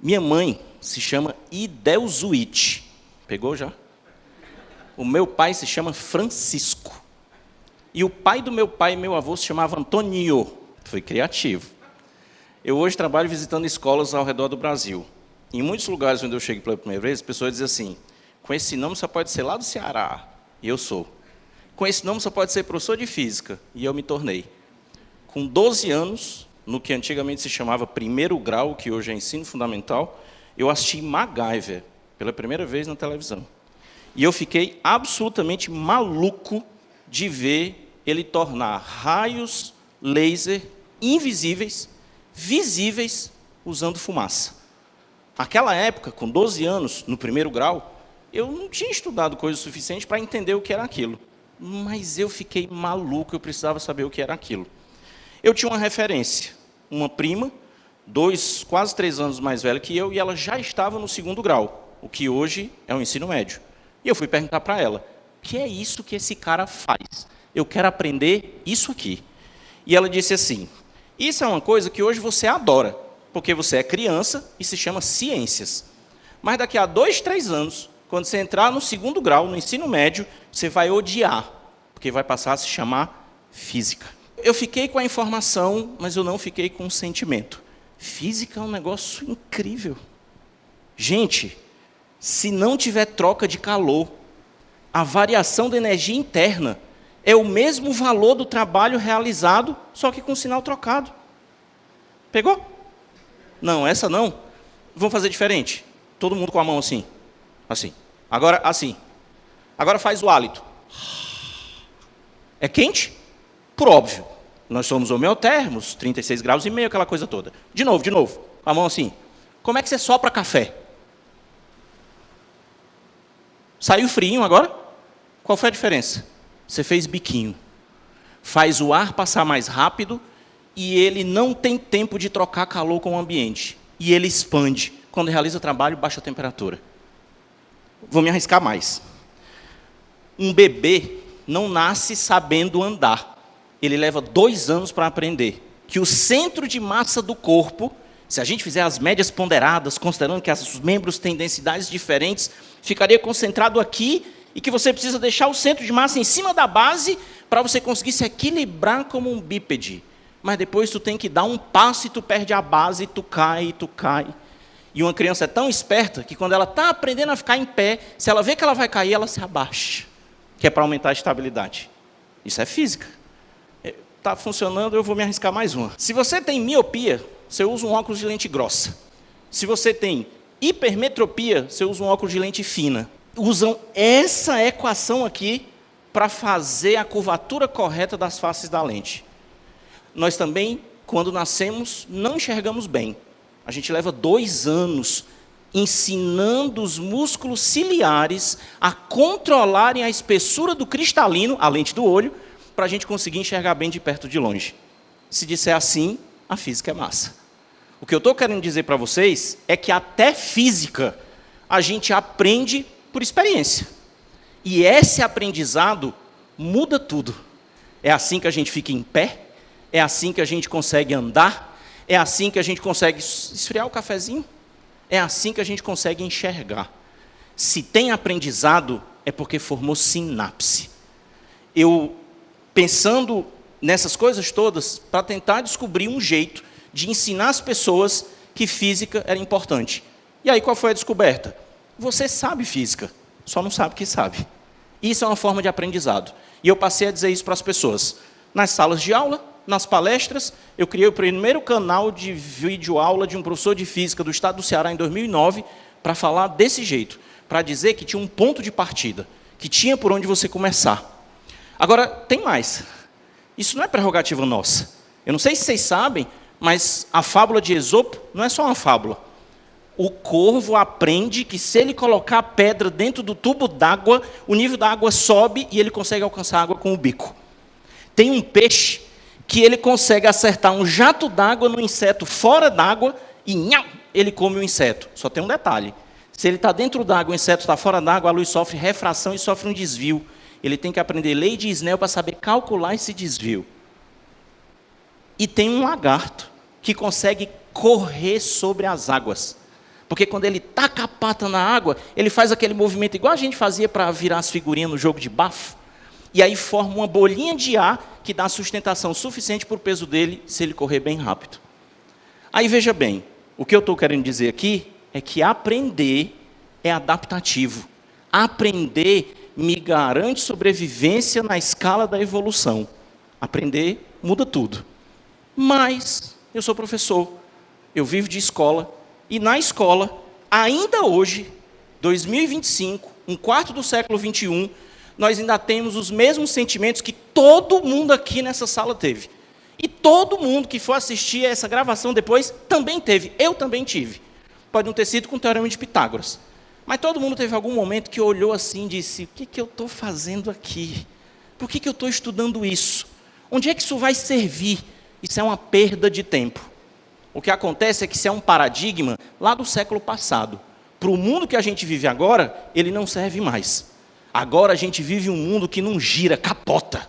Minha mãe se chama Idelzuite. Pegou já? O meu pai se chama Francisco. E o pai do meu pai e meu avô se chamava Antonio. Foi criativo. Eu hoje trabalho visitando escolas ao redor do Brasil. Em muitos lugares onde eu chego pela primeira vez, as pessoas dizem assim, com esse nome só pode ser lá do Ceará. E eu sou. Com esse nome só pode ser professor de física. E eu me tornei. Com 12 anos, no que antigamente se chamava primeiro grau, que hoje é ensino fundamental, eu assisti MacGyver pela primeira vez na televisão. E eu fiquei absolutamente maluco de ver ele tornar raios laser invisíveis, visíveis, usando fumaça. Naquela época, com 12 anos, no primeiro grau, eu não tinha estudado coisa suficiente para entender o que era aquilo. Mas eu fiquei maluco, eu precisava saber o que era aquilo. Eu tinha uma referência, uma prima, quase 3 anos mais velha que eu, e ela já estava no segundo grau, o que hoje é o ensino médio. E eu fui perguntar para ela, o que é isso que esse cara faz? Eu quero aprender isso aqui. E ela disse assim, isso é uma coisa que hoje você adora, porque você é criança e se chama ciências. Mas daqui a 2, 3 anos, quando você entrar no segundo grau, no ensino médio, você vai odiar, porque vai passar a se chamar física. Eu fiquei com a informação, mas eu não fiquei com o sentimento. Física é um negócio incrível. Gente, se não tiver troca de calor, a variação da energia interna é o mesmo valor do trabalho realizado, só que com sinal trocado. Pegou? Não, essa não. Vamos fazer diferente. Todo mundo com a mão assim. Assim. Agora, assim. Agora faz o hálito. É quente? Por óbvio. Nós somos homeotermos, 36 graus e meio, aquela coisa toda. De novo. Com a mão assim. Como é que você sopra café? Saiu friinho agora? Qual foi a diferença? Você fez biquinho. Faz o ar passar mais rápido e ele não tem tempo de trocar calor com o ambiente. E ele expande. Quando realiza trabalho, baixa a temperatura. Vou me arriscar mais. Um bebê não nasce sabendo andar. Ele leva 2 anos para aprender. Que o centro de massa do corpo, se a gente fizer as médias ponderadas, considerando que os membros têm densidades diferentes, ficaria concentrado aqui e que você precisa deixar o centro de massa em cima da base para você conseguir se equilibrar como um bípede. Mas depois tu tem que dar um passo e tu perde a base e tu cai. E uma criança é tão esperta que quando ela está aprendendo a ficar em pé, se ela vê que ela vai cair, ela se abaixa, que é para aumentar a estabilidade. Isso é física. Está funcionando, eu vou me arriscar mais uma. Se você tem miopia, você usa um óculos de lente grossa. Se você tem hipermetropia, você usa um óculos de lente fina. Usam essa equação aqui para fazer a curvatura correta das faces da lente. Nós também, quando nascemos, não enxergamos bem. A gente leva 2 anos ensinando os músculos ciliares a controlarem a espessura do cristalino, a lente do olho, para a gente conseguir enxergar bem de perto de longe. Se disser assim, a física é massa. O que eu estou querendo dizer para vocês é que até física a gente aprende por experiência. E esse aprendizado muda tudo. É assim que a gente fica em pé, é assim que a gente consegue andar, é assim que a gente consegue esfriar o cafezinho, é assim que a gente consegue enxergar. Se tem aprendizado, é porque formou sinapse. Eu, pensando nessas coisas todas, para tentar descobrir um jeito de ensinar as pessoas que física era importante. E aí, qual foi a descoberta? Você sabe física, só não sabe que sabe. Isso é uma forma de aprendizado. E eu passei a dizer isso para as pessoas. Nas salas de aula, nas palestras, eu criei o primeiro canal de vídeo-aula de um professor de física do estado do Ceará em 2009, para falar desse jeito, para dizer que tinha um ponto de partida, que tinha por onde você começar. Agora, tem mais. Isso não é prerrogativa nossa. Eu não sei se vocês sabem, mas a fábula de Esopo não é só uma fábula. O corvo aprende que se ele colocar a pedra dentro do tubo d'água, o nível da água sobe e ele consegue alcançar a água com o bico. Tem um peixe que ele consegue acertar um jato d'água no inseto fora d'água e nhau, ele come o inseto. Só tem um detalhe. Se ele está dentro d'água, o inseto está fora d'água, a luz sofre refração e sofre um desvio. Ele tem que aprender lei de Snell para saber calcular esse desvio. E tem um lagarto que consegue correr sobre as águas. Porque quando ele taca a pata na água, ele faz aquele movimento igual a gente fazia para virar as figurinhas no jogo de bafo. E aí forma uma bolinha de ar que dá sustentação suficiente para o peso dele se ele correr bem rápido. Aí veja bem, o que eu estou querendo dizer aqui é que aprender é adaptativo. Aprender me garante sobrevivência na escala da evolução. Aprender muda tudo. Mas eu sou professor, eu vivo de escola, e na escola, ainda hoje, 2025, um quarto do século 21, nós ainda temos os mesmos sentimentos que todo mundo aqui nessa sala teve. E todo mundo que for assistir a essa gravação depois também teve. Eu também tive. Pode não ter sido com o Teorema de Pitágoras. Mas todo mundo teve algum momento que olhou assim e disse, o que eu estou fazendo aqui? Por que eu estou estudando isso? Onde é que isso vai servir? Isso é uma perda de tempo. O que acontece é que isso é um paradigma lá do século passado. Para o mundo que a gente vive agora, ele não serve mais. Agora a gente vive um mundo que não gira, capota.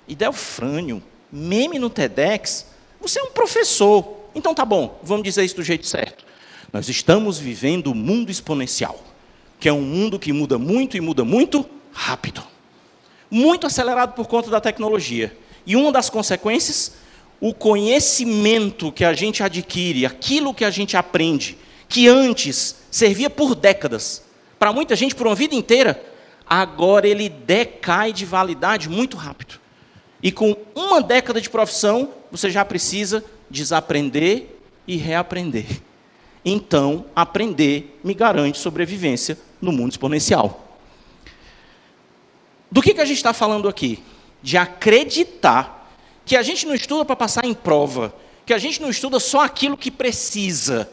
E Delfrânio, meme no TEDx, você é um professor. Então tá bom, vamos dizer isso do jeito certo. Nós estamos vivendo o mundo exponencial, que é um mundo que muda muito e muda muito rápido. Muito acelerado por conta da tecnologia. E uma das consequências, o conhecimento que a gente adquire, aquilo que a gente aprende, que antes servia por décadas, para muita gente por uma vida inteira, agora ele decai de validade muito rápido. E com uma década de profissão, você já precisa desaprender e reaprender. Então, aprender me garante sobrevivência no mundo exponencial. Do que a gente está falando aqui? De acreditar que a gente não estuda para passar em prova, que a gente não estuda só aquilo que precisa.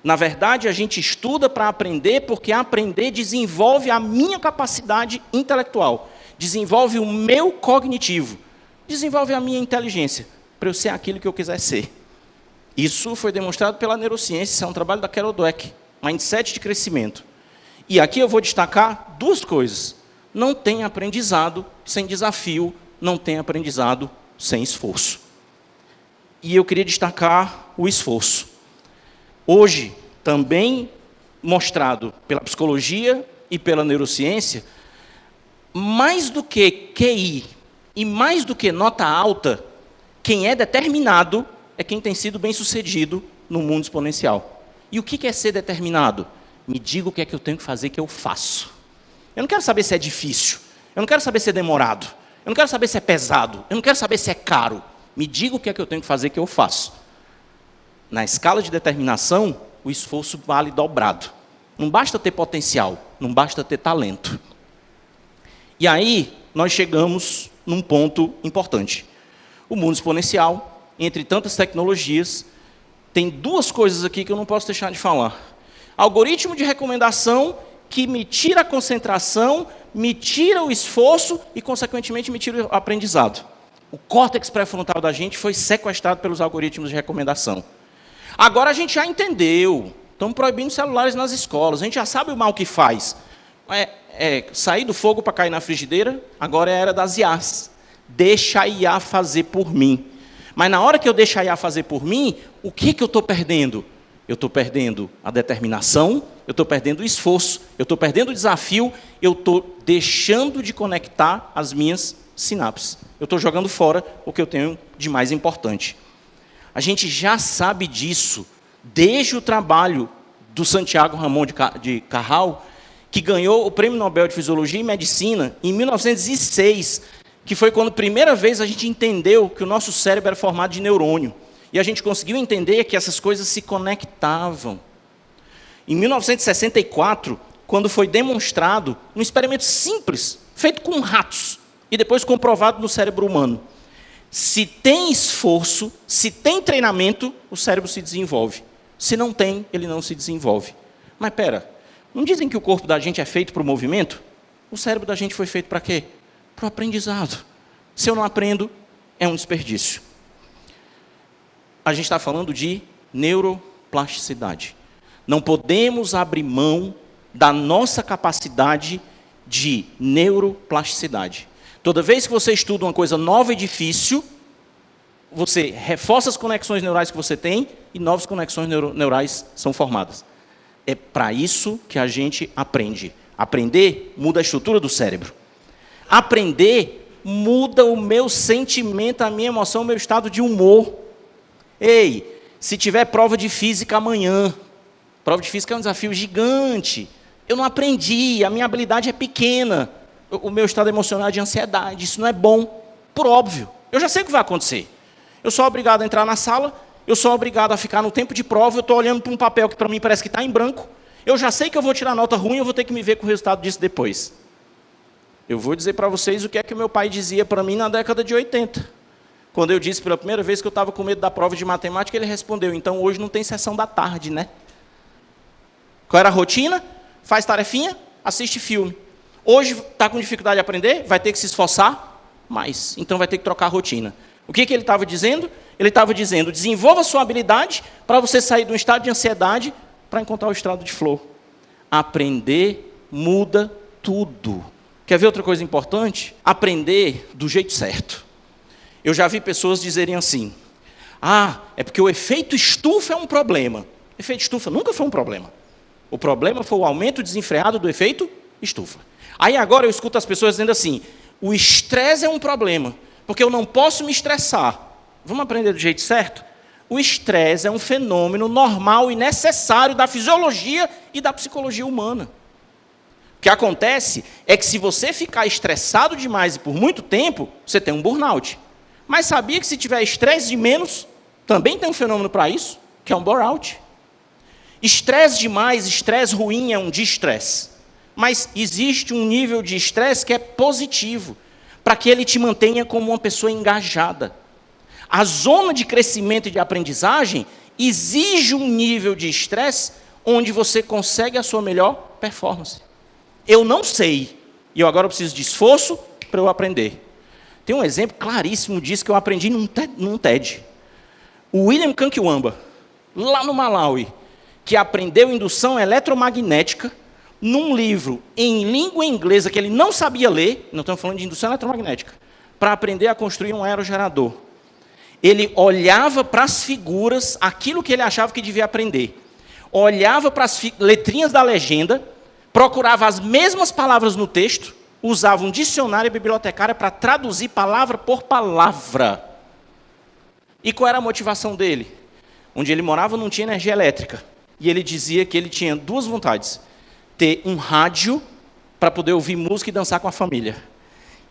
Na verdade, a gente estuda para aprender, porque aprender desenvolve a minha capacidade intelectual, desenvolve o meu cognitivo, desenvolve a minha inteligência, para eu ser aquilo que eu quiser ser. Isso foi demonstrado pela neurociência, isso é um trabalho da Carol Dweck, Mindset de Crescimento. E aqui eu vou destacar duas coisas. Não tem aprendizado sem desafio, não tem aprendizado sem esforço. E eu queria destacar o esforço. Hoje, também mostrado pela psicologia e pela neurociência, mais do que QI e mais do que nota alta, quem é determinado é quem tem sido bem-sucedido no mundo exponencial. E o que é ser determinado? Me diga o que é que eu tenho que fazer que eu faço. Eu não quero saber se é difícil, eu não quero saber se é demorado, eu não quero saber se é pesado, eu não quero saber se é caro. Me diga o que é que eu tenho que fazer que eu faço. Na escala de determinação, o esforço vale dobrado. Não basta ter potencial, não basta ter talento. E aí, nós chegamos num ponto importante. O mundo exponencial, entre tantas tecnologias, tem duas coisas aqui que eu não posso deixar de falar. Algoritmo de recomendação que me tira a concentração, me tira o esforço e, consequentemente, me tira o aprendizado. O córtex pré-frontal da gente foi sequestrado pelos algoritmos de recomendação. Agora a gente já entendeu. Estamos proibindo celulares nas escolas. A gente já sabe o mal que faz. Sair do fogo para cair na frigideira, agora é a era das IAs. Deixa a IA fazer por mim. Mas na hora que eu deixar a IA fazer por mim, o que eu estou perdendo? Eu estou perdendo a determinação, eu estou perdendo o esforço, eu estou perdendo o desafio, eu estou deixando de conectar as minhas sinapses. Eu estou jogando fora o que eu tenho de mais importante. A gente já sabe disso desde o trabalho do Santiago Ramon de Cajal, que ganhou o Prêmio Nobel de Fisiologia e Medicina em 1906, que foi quando, primeira vez, a gente entendeu que o nosso cérebro era formado de neurônio. E a gente conseguiu entender que essas coisas se conectavam. Em 1964, quando foi demonstrado um experimento simples, feito com ratos, e depois comprovado no cérebro humano. Se tem esforço, se tem treinamento, o cérebro se desenvolve. Se não tem, ele não se desenvolve. Mas pera, não dizem que o corpo da gente é feito para o movimento? O cérebro da gente foi feito para quê? Para o aprendizado. Se eu não aprendo, é um desperdício. A gente está falando de neuroplasticidade. Não podemos abrir mão da nossa capacidade de neuroplasticidade. Toda vez que você estuda uma coisa nova e difícil, você reforça as conexões neurais que você tem e novas conexões neurais são formadas. É para isso que a gente aprende. Aprender muda a estrutura do cérebro. Aprender muda o meu sentimento, a minha emoção, o meu estado de humor. Ei, se tiver prova de física amanhã, prova de física é um desafio gigante. Eu não aprendi, a minha habilidade é pequena. O meu estado emocional é de ansiedade, isso não é bom, por óbvio. Eu já sei o que vai acontecer. Eu sou obrigado a entrar na sala, eu sou obrigado a ficar no tempo de prova, eu estou olhando para um papel que para mim parece que está em branco, eu já sei que eu vou tirar nota ruim, eu vou ter que me ver com o resultado disso depois. Eu vou dizer para vocês o que é que o meu pai dizia para mim na década de 80. Quando eu disse pela primeira vez que eu estava com medo da prova de matemática, ele respondeu, então hoje não tem sessão da tarde, né? Qual era a rotina? Faz tarefinha, assiste filme. Hoje está com dificuldade de aprender, vai ter que se esforçar mais, então vai ter que trocar a rotina. O que ele estava dizendo? Ele estava dizendo, desenvolva sua habilidade para você sair de um estado de ansiedade para encontrar o estado de flow. Aprender muda tudo. Quer ver outra coisa importante? Aprender do jeito certo. Eu já vi pessoas dizerem assim, é porque o efeito estufa é um problema. O efeito estufa nunca foi um problema. O problema foi o aumento desenfreado do efeito estufa. Aí agora eu escuto as pessoas dizendo assim, o estresse é um problema, porque eu não posso me estressar. Vamos aprender do jeito certo? O estresse é um fenômeno normal e necessário da fisiologia e da psicologia humana. O que acontece é que se você ficar estressado demais e por muito tempo, você tem um burnout. Mas sabia que se tiver estresse de menos, também tem um fenômeno para isso, que é um burnout. Estresse demais, estresse ruim é um distress. Mas existe um nível de estresse que é positivo, para que ele te mantenha como uma pessoa engajada. A zona de crescimento e de aprendizagem exige um nível de estresse onde você consegue a sua melhor performance. Eu não sei, e eu agora preciso de esforço para eu aprender. Tem um exemplo claríssimo disso que eu aprendi num TED. O William Kankiwamba, lá no Malawi, que aprendeu indução eletromagnética num livro em língua inglesa que ele não sabia ler, não estamos falando de indução eletromagnética, para aprender a construir um aerogerador. Ele olhava para as figuras, aquilo que ele achava que devia aprender. Olhava para as letrinhas da legenda, procurava as mesmas palavras no texto, usava um dicionário bibliotecário para traduzir palavra por palavra. E qual era a motivação dele? Onde ele morava não tinha energia elétrica. E ele dizia que ele tinha duas vontades. Ter um rádio para poder ouvir música e dançar com a família.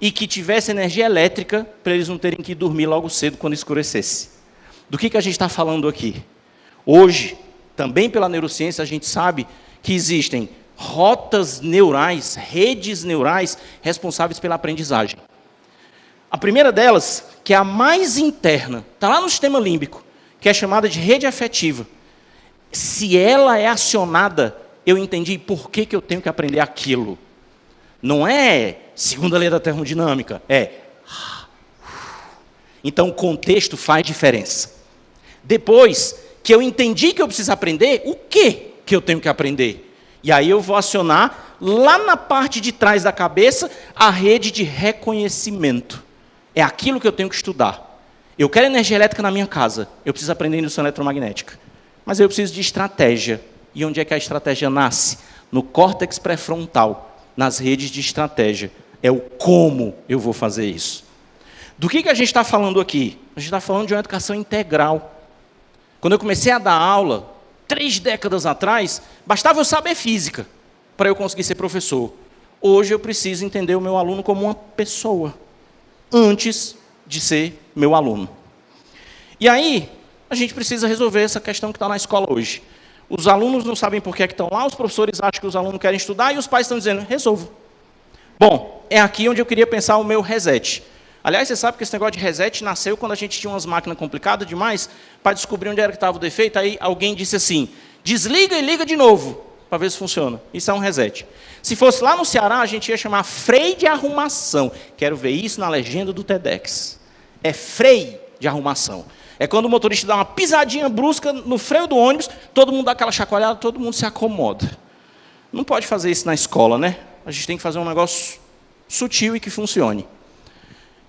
E que tivesse energia elétrica para eles não terem que dormir logo cedo quando escurecesse. Do que a gente está falando aqui? Hoje, também pela neurociência, a gente sabe que existem rotas neurais, redes neurais responsáveis pela aprendizagem. A primeira delas, que é a mais interna, está lá no sistema límbico, que é chamada de rede afetiva. Se ela é acionada, eu entendi por que eu tenho que aprender aquilo. Não é segunda lei da termodinâmica, Então, o contexto faz diferença. Depois que eu entendi que eu preciso aprender, o que eu tenho que aprender? E aí eu vou acionar, lá na parte de trás da cabeça, a rede de reconhecimento. É aquilo que eu tenho que estudar. Eu quero energia elétrica na minha casa, eu preciso aprender indução eletromagnética. Mas eu preciso de estratégia. E onde é que a estratégia nasce? No córtex pré-frontal, nas redes de estratégia. É o como eu vou fazer isso. Do que a gente está falando aqui? A gente está falando de uma educação integral. Quando eu comecei a dar aula, 3 décadas atrás, bastava eu saber física para eu conseguir ser professor. Hoje eu preciso entender o meu aluno como uma pessoa, antes de ser meu aluno. E aí, a gente precisa resolver essa questão que está na escola hoje. Os alunos não sabem por que estão lá, os professores acham que os alunos querem estudar e os pais estão dizendo, resolvo. Bom, é aqui onde eu queria pensar o meu reset. Aliás, você sabe que esse negócio de reset nasceu quando a gente tinha umas máquinas complicadas demais para descobrir onde era que estava o defeito. Aí alguém disse assim, desliga e liga de novo, para ver se funciona. Isso é um reset. Se fosse lá no Ceará, a gente ia chamar freio de arrumação. Quero ver isso na legenda do TEDx. É freio de arrumação. É quando o motorista dá uma pisadinha brusca no freio do ônibus, todo mundo dá aquela chacoalhada, todo mundo se acomoda. Não pode fazer isso na escola, né? A gente tem que fazer um negócio sutil e que funcione.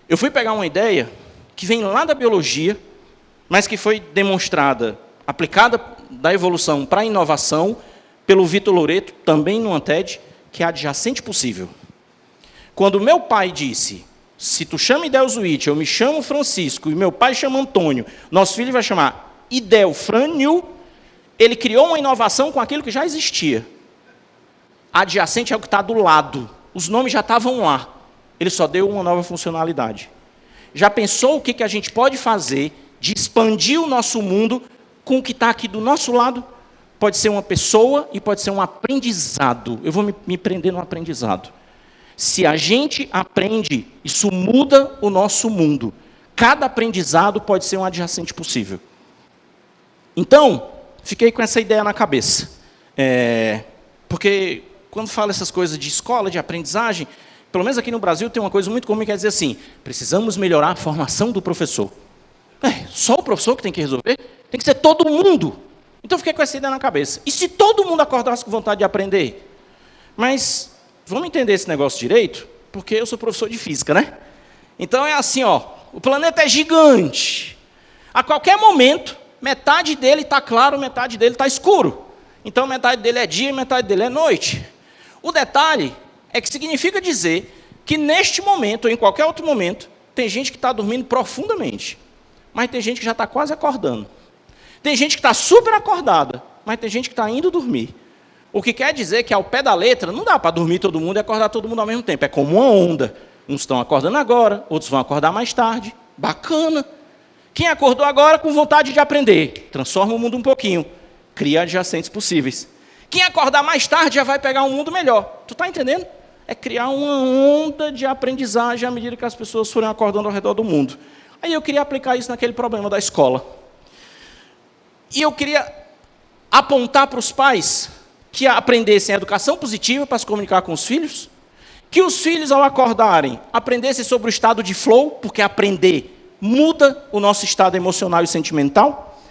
Eu fui pegar uma ideia que vem lá da biologia, mas que foi demonstrada, aplicada da evolução para a inovação, pelo Vitor Loreto, também numa TED, que é adjacente possível. Quando meu pai disse, se tu chama Idelzuíte, eu me chamo Francisco, e meu pai chama Antônio, nosso filho vai chamar Idelfrânio, ele criou uma inovação com aquilo que já existia. Adjacente é o que está do lado. Os nomes já estavam lá. Ele só deu uma nova funcionalidade. Já pensou o que a gente pode fazer de expandir o nosso mundo com o que está aqui do nosso lado? Pode ser uma pessoa e pode ser um aprendizado. Eu vou me prender no aprendizado. Se a gente aprende, isso muda o nosso mundo. Cada aprendizado pode ser um adjacente possível. Então, fiquei com essa ideia na cabeça. Porque quando fala essas coisas de escola, de aprendizagem, pelo menos aqui no Brasil tem uma coisa muito comum que é dizer assim, precisamos melhorar a formação do professor. Só o professor que tem que resolver? Tem que ser todo mundo. Então, fiquei com essa ideia na cabeça. E se todo mundo acordasse com vontade de aprender? Mas vamos entender esse negócio direito? Porque eu sou professor de física, né? Então, é assim, ó, o planeta é gigante. A qualquer momento, metade dele está claro, metade dele está escuro. Então, metade dele é dia, metade dele é noite. O detalhe é que significa dizer que neste momento, ou em qualquer outro momento, tem gente que está dormindo profundamente, mas tem gente que já está quase acordando. Tem gente que está super acordada, mas tem gente que está indo dormir. O que quer dizer que, ao pé da letra, não dá para dormir todo mundo e acordar todo mundo ao mesmo tempo. É como uma onda. Uns estão acordando agora, outros vão acordar mais tarde. Bacana. Quem acordou agora com vontade de aprender, transforma o mundo um pouquinho. Cria adjacentes possíveis. Quem acordar mais tarde já vai pegar um mundo melhor. Tu está entendendo? É criar uma onda de aprendizagem à medida que as pessoas forem acordando ao redor do mundo. Aí eu queria aplicar isso naquele problema da escola. E eu queria apontar para os pais que aprendessem a educação positiva para se comunicar com os filhos, que os filhos, ao acordarem, aprendessem sobre o estado de flow, porque aprender muda o nosso estado emocional e sentimental,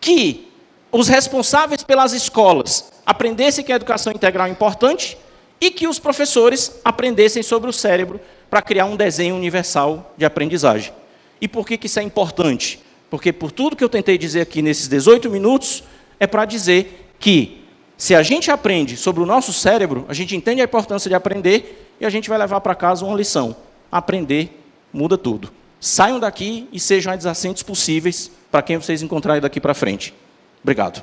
que os responsáveis pelas escolas aprendessem que a educação integral é importante e que os professores aprendessem sobre o cérebro para criar um desenho universal de aprendizagem. E por que isso é importante? Porque por tudo que eu tentei dizer aqui nesses 18 minutos, é para dizer que se a gente aprende sobre o nosso cérebro, a gente entende a importância de aprender e a gente vai levar para casa uma lição. Aprender muda tudo. Saiam daqui e sejam adjacentes possíveis para quem vocês encontrarem daqui para frente. Obrigado.